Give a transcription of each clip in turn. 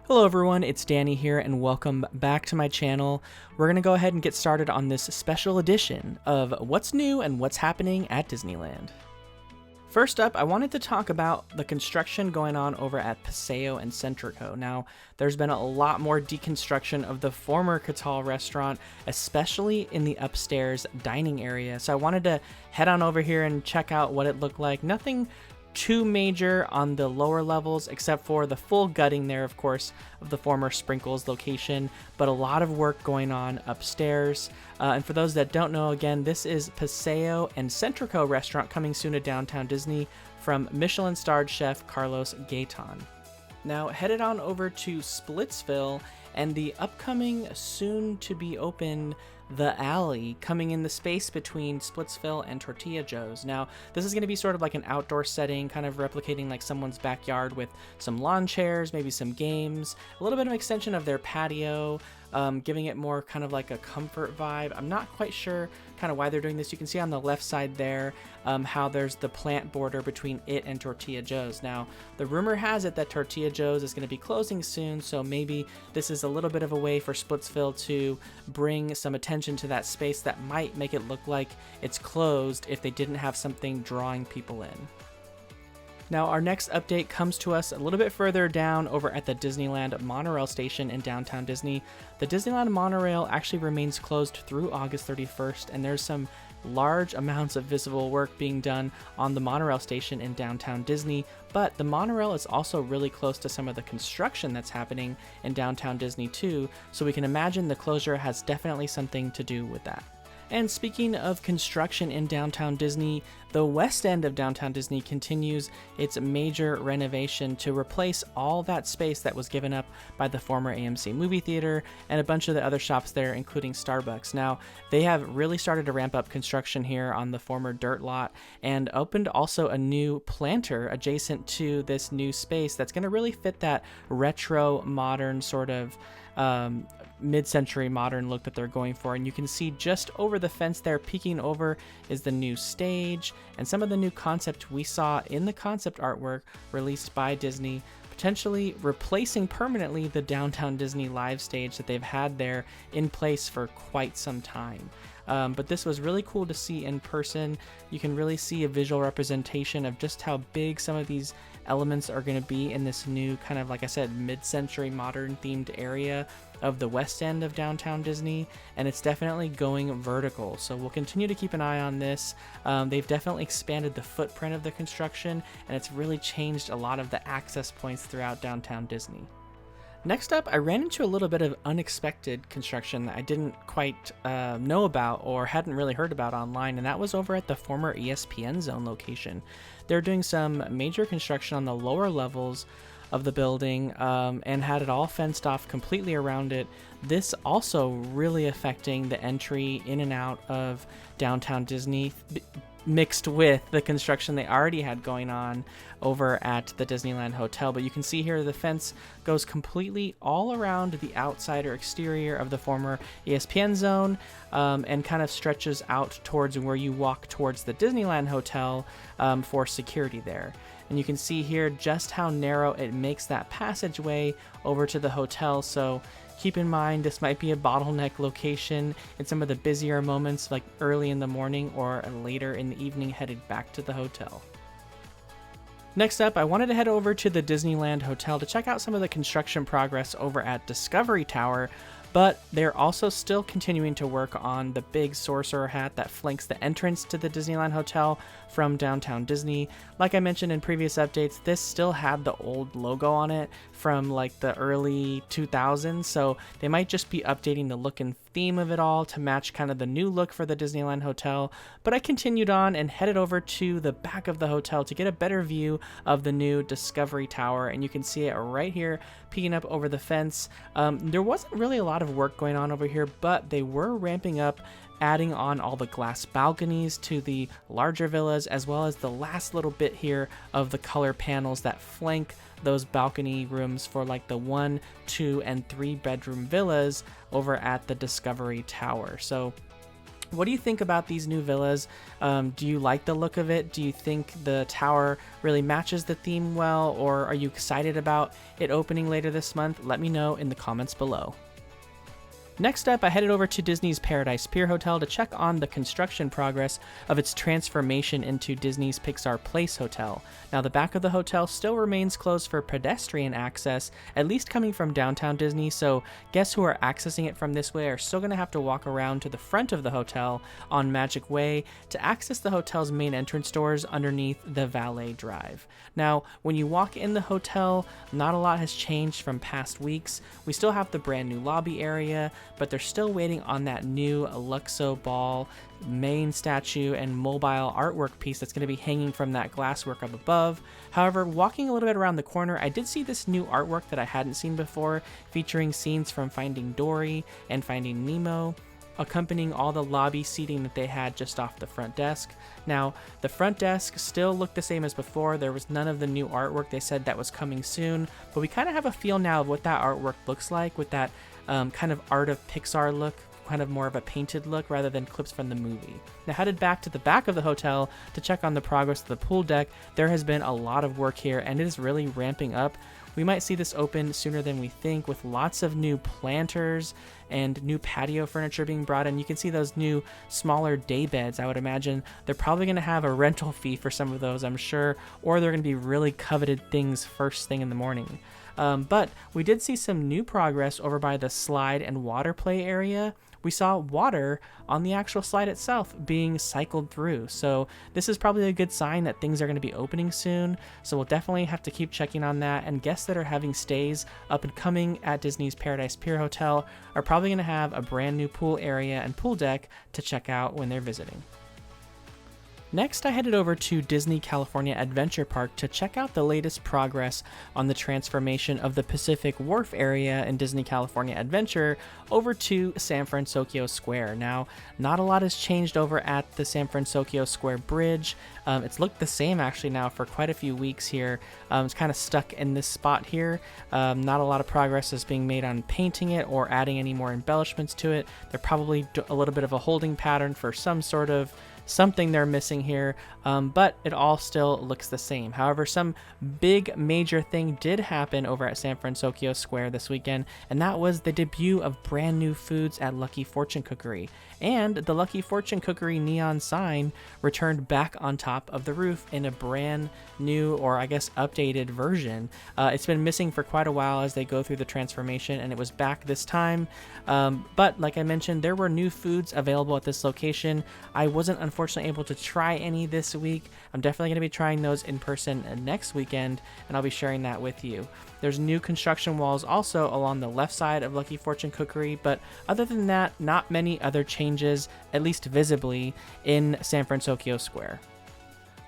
Hello everyone, it's Danny here and welcome back to my channel. We're going to go ahead and get started on this special edition of what's new and what's happening at Disneyland. First up, I wanted to talk about the construction going on over at Paseo and Centrico. Now, there's been a lot more deconstruction of the former Catal restaurant, especially in the upstairs dining area. So I wanted to head on over here and check out what it looked like. Nothing too major on the lower levels, except for the full gutting there, of course, of the former Sprinkles location, but a lot of work going on upstairs. And for those that don't know, again, this is Paseo and Centrico restaurant coming soon to downtown Disney from Michelin-starred chef Carlos Gaetan. Now, headed on over to Splitsville and the upcoming soon-to-be-open The Alley, coming in the space between Splitsville and Tortilla Joe's. Now, this is going to be sort of like an outdoor setting, kind of replicating like someone's backyard with some lawn chairs, maybe some games, a little bit of extension of their patio, giving it more kind of like a comfort vibe. I'm not quite sure kind of why they're doing this. You can see on the left side there how there's the plant border between it and Tortilla Joe's. Now, the rumor has it that Tortilla Joe's is going to be closing soon, so maybe this is a little bit of a way for Splitsville to bring some attention to that space that might make it look like it's closed if they didn't have something drawing people in. Now, our next update comes to us a little bit further down over at the Disneyland Monorail Station in downtown Disney. The Disneyland Monorail actually remains closed through August 31st, and there's some large amounts of visible work being done on the Monorail Station in downtown Disney, but the monorail is also really close to some of the construction that's happening in downtown Disney too, so we can imagine the closure has definitely something to do with that. And speaking of construction in downtown Disney, the west end of downtown Disney continues its major renovation to replace all that space that was given up by the former AMC movie theater and a bunch of the other shops there, including Starbucks. Now, they have really started to ramp up construction here on the former dirt lot and opened also a new planter adjacent to this new space that's going to really fit that retro modern sort of mid-century modern look that they're going for. And you can see just over the fence there, peeking over, is the new stage and some of the new concept we saw in the concept artwork released by Disney, potentially replacing permanently the downtown Disney live stage that they've had there in place for quite some time. But this was really cool to see in person. You can really see a visual representation of just how big some of these elements are going to be in this new kind of, like I said, mid-century modern themed area of the west end of downtown Disney, and it's definitely going vertical, so we'll continue to keep an eye on this. They've definitely expanded the footprint of the construction, and it's really changed a lot of the access points throughout downtown Disney. Next up, I ran into a little bit of unexpected construction that I didn't quite know about or hadn't really heard about online, and that was over at the former ESPN Zone location. They're doing some major construction on the lower levels of the building and had it all fenced off completely around it. This also really affecting the entry in and out of downtown Disney, mixed with the construction they already had going on over at the Disneyland Hotel. But you can see here the fence goes completely all around the outside or exterior of the former ESPN Zone and kind of stretches out towards where you walk towards the Disneyland Hotel for security there. And you can see here just how narrow it makes that passageway over to the hotel. So keep in mind, this might be a bottleneck location in some of the busier moments, like early in the morning or later in the evening headed back to the hotel. Next up, I wanted to head over to the Disneyland Hotel to check out some of the construction progress over at Discovery Tower, but they're also still continuing to work on the big sorcerer hat that flanks the entrance to the Disneyland Hotel from downtown Disney. Like I mentioned in previous updates, this still had the old logo on it from like the early 2000s, so they might just be updating the look and theme of it all to match kind of the new look for the Disneyland Hotel. But I continued on and headed over to the back of the hotel to get a better view of the new Discovery Tower, and you can see it right here peeking up over the fence. There wasn't really a lot of work going on over here, but they were ramping up, adding on all the glass balconies to the larger villas, as well as the last little bit here of the color panels that flank those balcony rooms for like the 1, 2, and 3 bedroom villas over at the Discovery Tower. So What do you think about these new villas? Do you like the look of it? Do you think the tower really matches the theme well, or are you excited about it opening later this month? Let me know in the comments below. Next up, I headed over to Disney's Paradise Pier Hotel to check on the construction progress of its transformation into Disney's Pixar Place Hotel. Now, the back of the hotel still remains closed for pedestrian access, at least coming from downtown Disney, so guests who are accessing it from this way are still going to have to walk around to the front of the hotel on Magic Way to access the hotel's main entrance doors underneath the valet drive. Now, when you walk in the hotel, not a lot has changed from past weeks. We still have the brand new lobby area, but they're still waiting on that new Luxo Ball main statue and mobile artwork piece that's going to be hanging from that glasswork up above. However, walking a little bit around the corner, I did see this new artwork that I hadn't seen before, featuring scenes from Finding Dory and Finding Nemo, accompanying all the lobby seating that they had just off the front desk. Now, the front desk still looked the same as before. There was none of the new artwork. They said that was coming soon, but we kind of have a feel now of what that artwork looks like with that kind of art of Pixar look, kind of more of a painted look rather than clips from the movie. Now, headed back to the back of the hotel to check on the progress of the pool deck. There has been a lot of work here and it is really ramping up. We might see this open sooner than we think, with lots of new planters and new patio furniture being brought in. You can see those new smaller day beds. I would imagine they're probably going to have a rental fee for some of those, I'm sure, or they're going to be really coveted things first thing in the morning. But we did see some new progress over by the slide and water play area. We saw water on the actual slide itself being cycled through. So this is probably a good sign that things are going to be opening soon. So we'll definitely have to keep checking on that. And guests that are having stays up and coming at Disney's Paradise Pier Hotel are probably going to have a brand new pool area and pool deck to check out when they're visiting. Next, I headed over to Disney California Adventure Park to check out the latest progress on the transformation of the Pacific Wharf area in Disney California Adventure over to San Francisco Square. Now, not a lot has changed over at the San Francisco Square Bridge. It's looked the same actually now for quite a few weeks here. It's kind of stuck in this spot here. Not a lot of progress is being made on painting it or adding any more embellishments to it. They're probably a little bit of a holding pattern for some sort of something they're missing here, but it all still looks the same. However, some big major thing did happen over at San Francisco Square this weekend, and that was the debut of brand new foods at Lucky Fortune Cookery. And the Lucky Fortune Cookery neon sign returned back on top of the roof in a brand new, or I guess updated version. It's been missing for quite a while as they go through the transformation, and it was back this time. But like I mentioned, there were new foods available at this location. I wasn't unfortunately able to try any this week. I'm definitely going to be trying those in person next weekend, and I'll be sharing that with you. There's new construction walls also along the left side of Lucky Fortune Cookery, but other than that, not many other changes, at least visibly, in San Francisco Square.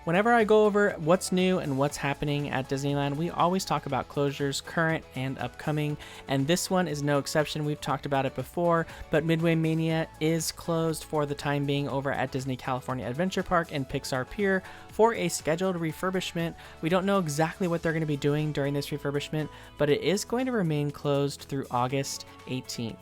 Whenever I go over what's new and what's happening at Disneyland, we always talk about closures, current and upcoming, and this one is no exception. We've talked about it before, but Midway Mania is closed for the time being over at Disney California Adventure Park and Pixar Pier for a scheduled refurbishment. We don't know exactly what they're going to be doing during this refurbishment, but it is going to remain closed through August 18th.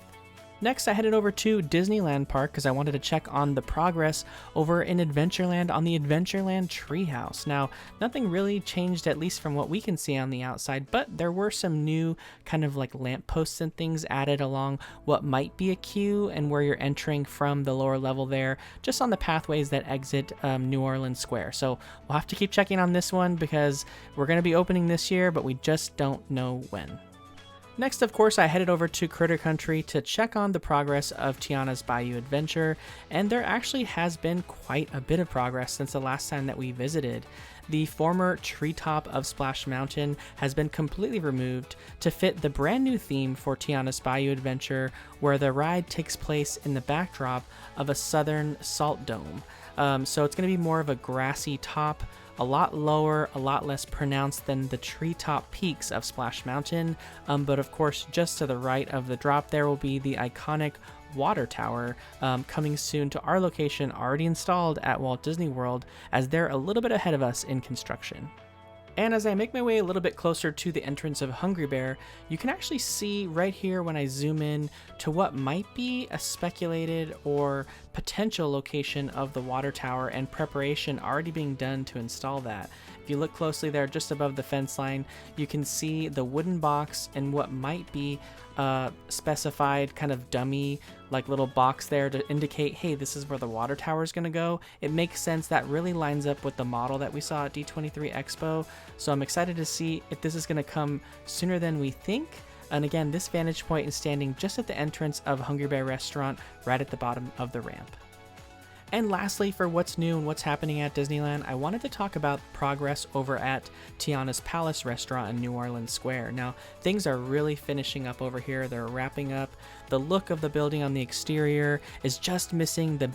Next, I headed over to Disneyland Park because I wanted to check on the progress over in Adventureland on the Adventureland Treehouse. Now, nothing really changed, at least from what we can see on the outside, but there were some new kind of like lampposts and things added along what might be a queue and where you're entering from the lower level there, just on the pathways that exit New Orleans Square. So we'll have to keep checking on this one because we're going to be opening this year, but we just don't know when. Next, of course, I headed over to Critter Country to check on the progress of Tiana's Bayou adventure, and there actually has been quite a bit of progress since the last time that we visited. The former treetop of Splash Mountain has been completely removed to fit the brand new theme for Tiana's Bayou adventure, where the ride takes place in the backdrop of a southern salt dome. So it's going to be more of a grassy top, a lot lower, a lot less pronounced than the treetop peaks of Splash Mountain, but of course just to the right of the drop there will be the iconic water tower coming soon to our location already installed at Walt Disney World, as they're a little bit ahead of us in construction. And as I make my way a little bit closer to the entrance of Hungry Bear, you can actually see right here when I zoom in to what might be a speculated or potential location of the water tower and preparation already being done to install that. If you look closely there just above the fence line, you can see the wooden box and what might be a specified kind of dummy like little box there to indicate, hey, this is where the water tower is going to go. It makes sense. That really lines up with the model that we saw at D23 Expo. So I'm excited to see if this is going to come sooner than we think. And again, this vantage point is standing just at the entrance of Hungry Bear Restaurant, right at the bottom of the ramp. And lastly, for what's new and what's happening at Disneyland, I wanted to talk about progress over at Tiana's Palace restaurant in New Orleans Square. Now, things are really finishing up over here. They're wrapping up. The look of the building on the exterior is just missing the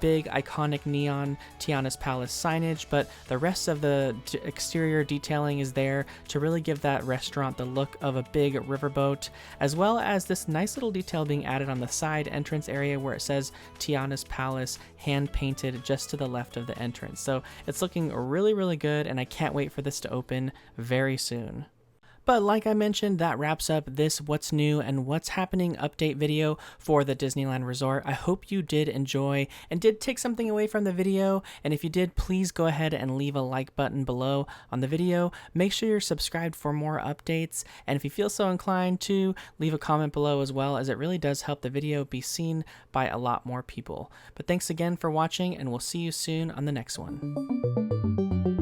big iconic neon Tiana's Palace signage, but the rest of the exterior detailing is there to really give that restaurant the look of a big riverboat, as well as this nice little detail being added on the side entrance area where it says Tiana's Palace hand painted just to the left of the entrance. So it's looking really, really good, and I can't wait for this to open very soon. But like I mentioned, that wraps up this what's new and what's happening update video for the Disneyland Resort. I hope you did enjoy and did take something away from the video. And if you did, please go ahead and leave a like button below on the video. Make sure you're subscribed for more updates. And if you feel so inclined to, leave a comment below as well, as it really does help the video be seen by a lot more people. But thanks again for watching, and we'll see you soon on the next one.